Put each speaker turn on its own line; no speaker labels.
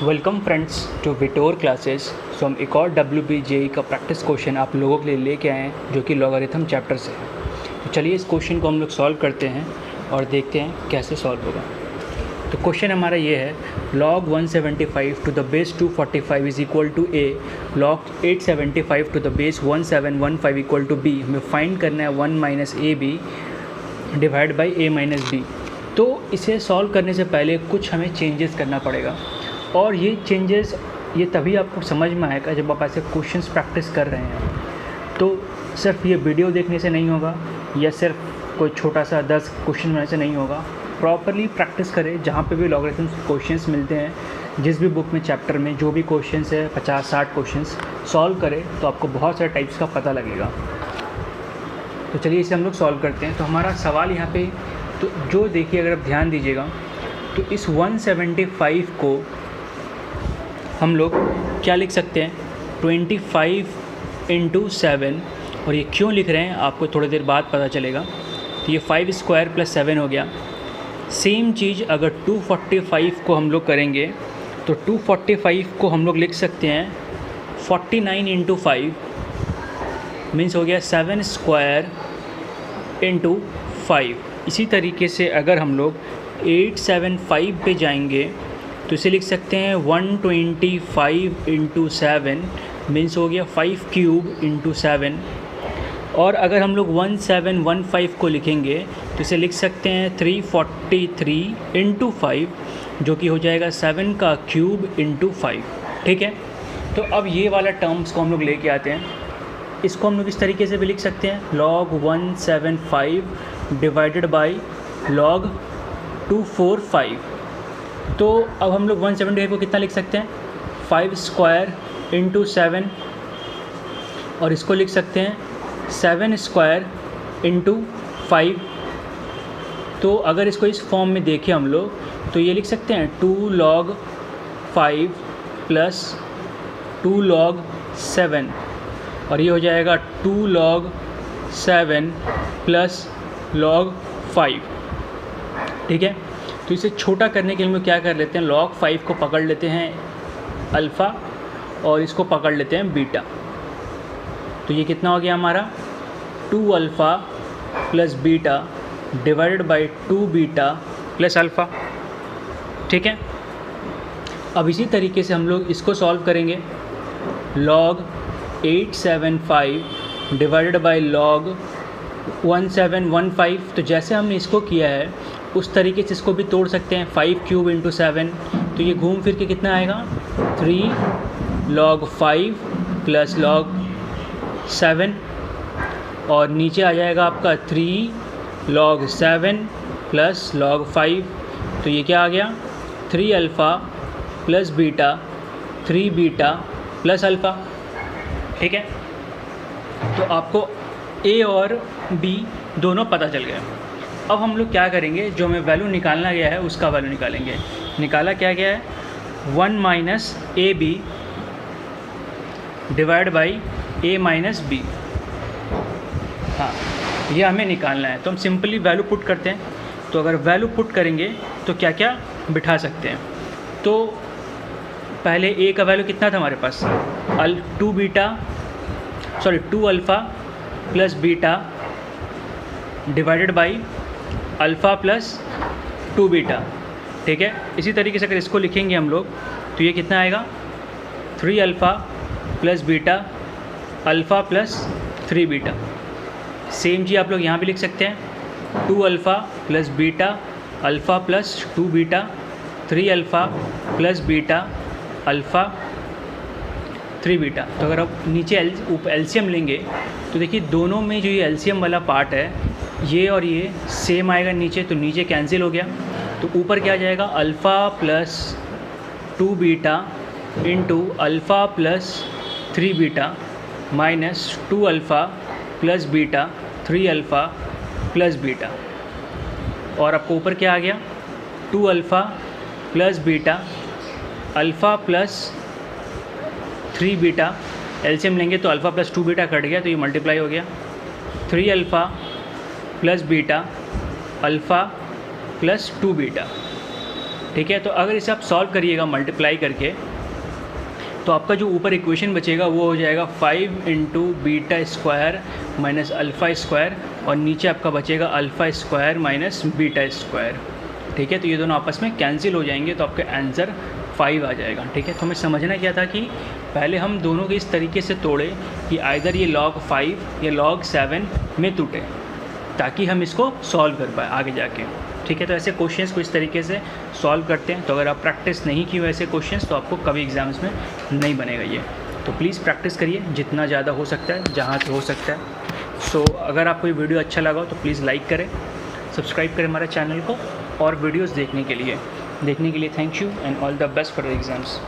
Welcome friends to विटोर classes. So हम एक और WBJE का प्रैक्टिस क्वेश्चन आप लोगों के लिए लेके आए हैं जो कि लॉगरिथम चैप्टर से है। तो चलिए इस क्वेश्चन को हम लोग सॉल्व करते हैं और देखते हैं कैसे सॉल्व होगा। तो क्वेश्चन हमारा ये है, log 175 to the base 245 is equal to a, log 875 to the base 1715 equal to b। हमें फाइंड करना है 1 minus a b divide by a minus b. तो इसे सॉल्व करने से पहले कुछ हमें चेंजेस करना पड़ेगा और ये चेंजेस ये तभी आपको समझ में आएगा जब आप ऐसे क्वेश्चंस प्रैक्टिस कर रहे हैं। तो सिर्फ ये वीडियो देखने से नहीं होगा या सिर्फ कोई छोटा सा 10 क्वेश्चन बनाने से नहीं होगा। प्रॉपरली प्रैक्टिस करें। जहाँ पे भी लॉगरिथम्स क्वेश्चंस मिलते हैं, जिस भी बुक में चैप्टर में जो भी क्वेश्चंस है 50-60 क्वेश्चंस सॉल्व करें तो आपको बहुत सारे टाइप्स का पता लगेगा। तो चलिए इसे हम लोग सॉल्व करते हैं। तो हमारा सवाल यहाँ पे तो जो देखिए, अगर आप ध्यान दीजिएगा तो इस 175 को हम लोग क्या लिख सकते हैं, 25 इंटू 7। और ये क्यों लिख रहे हैं आपको थोड़ी देर बाद पता चलेगा। तो ये 5 स्क्वायर प्लस 7 हो गया। सेम चीज़ अगर 245 को हम लोग करेंगे तो 245 को हम लोग लिख सकते हैं 49 इंटू 5 मीन्स हो गया 7 स्क्वायर इंटू 5। इसी तरीके से अगर हम लोग 875 पे जाएंगे तो इसे लिख सकते हैं 125 इंटू 7 मीन्स हो गया 5 क्यूब इंटू 7। और अगर हम लोग 1715 को लिखेंगे तो इसे लिख सकते हैं 343 इंटू 5 जो कि हो जाएगा 7 का क्यूब इंटू 5। ठीक है, तो अब ये वाला टर्म्स को हम लोग लेके आते हैं। इसको हम लोग इस तरीके से भी लिख सकते हैं, log 175 डिवाइडेड बाई log 245। तो अब हम लोग 175 को कितना लिख सकते हैं, 5 स्क्वायर इंटू 7 और इसको लिख सकते हैं 7 स्क्वायर इंटू 5। तो अगर इसको इस फॉर्म में देखें हम लोग तो ये लिख सकते हैं 2 log 5 प्लस 2 log 7 और ये हो जाएगा 2 log 7 प्लस log 5। ठीक है, तो इसे छोटा करने के लिए हम लोग क्या कर लेते हैं, log 5 को पकड़ लेते हैं अल्फ़ा और इसको पकड़ लेते हैं बीटा। तो ये कितना हो गया हमारा 2 alpha plus beta divided by 2 beta plus alpha. ठीक है, अब इसी तरीके से हम लोग इसको सॉल्व करेंगे, log 875 डिवाइडेड बाई log 1715। तो जैसे हमने इसको किया है उस तरीके से इसको भी तोड़ सकते हैं, 5 क्यूब इंटू 7। तो ये घूम फिर के कितना आएगा 3 log 5 प्लस log 7 और नीचे आ जाएगा आपका 3 log 7 प्लस log 5। तो ये क्या आ गया 3 alpha plus beta 3 beta plus alpha. ठीक है, तो आपको ए और बी दोनों पता चल गया। अब हम लोग क्या करेंगे, जो हमें वैल्यू निकालना गया है उसका वैल्यू निकालेंगे। निकाला क्या गया है, 1 minus a b divide by a minus b. हाँ, ये हमें निकालना है। तो हम सिंपली वैल्यू पुट करते हैं। तो अगर वैल्यू पुट करेंगे तो क्या क्या बिठा सकते हैं। तो पहले ए का वैल्यू कितना था हमारे पास, 2 alpha plus beta divided by alpha plus 2 beta. ठीक है, इसी तरीके से अगर इसको लिखेंगे हम लोग तो ये कितना आएगा 3 alpha plus beta alpha plus 3 beta. Same चीज़ आप लोग यहाँ भी लिख सकते हैं, 2 alpha plus beta alpha plus 2 beta 3 alpha plus beta alpha 3 beta. तो अगर आप नीचे एलसीएम लेंगे तो देखिए दोनों में जो ये एलसीएम वाला पार्ट है ये और ये सेम आएगा नीचे, तो नीचे कैंसिल हो गया। तो ऊपर क्या आ जाएगा, alpha plus 2 beta into alpha plus 3 beta minus 2 alpha plus beta 3 alpha plus beta. और आपको ऊपर क्या आ गया 2 alpha plus beta alpha plus 3 beta. LCM लेंगे तो अल्फ़ा प्लस 2 बीटा कट गया तो ये मल्टीप्लाई हो गया, 3 alpha plus beta alpha plus 2 beta. ठीक है। तो अगर इसे आप सॉल्व करिएगा मल्टीप्लाई करके, तो आपका जो ऊपर इक्वेशन बचेगा वो हो जाएगा 5 into beta square minus alpha square, और नीचे आपका बचेगा alpha square minus beta square. ठीक है, तो ये दोनों आपस में कैंसिल हो जाएंगे, तो आपका आंसर 5 आ जाएगा। ठीक है, तो हमें समझना क्या था कि पहले हम दोनों को इस तरीके से तोड़े कि आइदर ये log 5 या log 7 में टूटे, ताकि हम इसको सॉल्व कर पाए आगे जाके। ठीक है, तो ऐसे क्वेश्चंस को इस तरीके से सॉल्व करते हैं। तो अगर आप प्रैक्टिस नहीं की वैसे क्वेश्चंस, तो आपको कभी एग्ज़ाम्स में नहीं बनेगा ये। तो प्लीज़ प्रैक्टिस करिए जितना ज़्यादा हो सकता है, जहाँ से हो सकता है। सो अगर आपको ये वीडियो अच्छा लगा हो तो प्लीज़ लाइक करें, सब्सक्राइब करें हमारे चैनल को, और वीडियोज़ देखने के लिए thank you and all the best for the exams.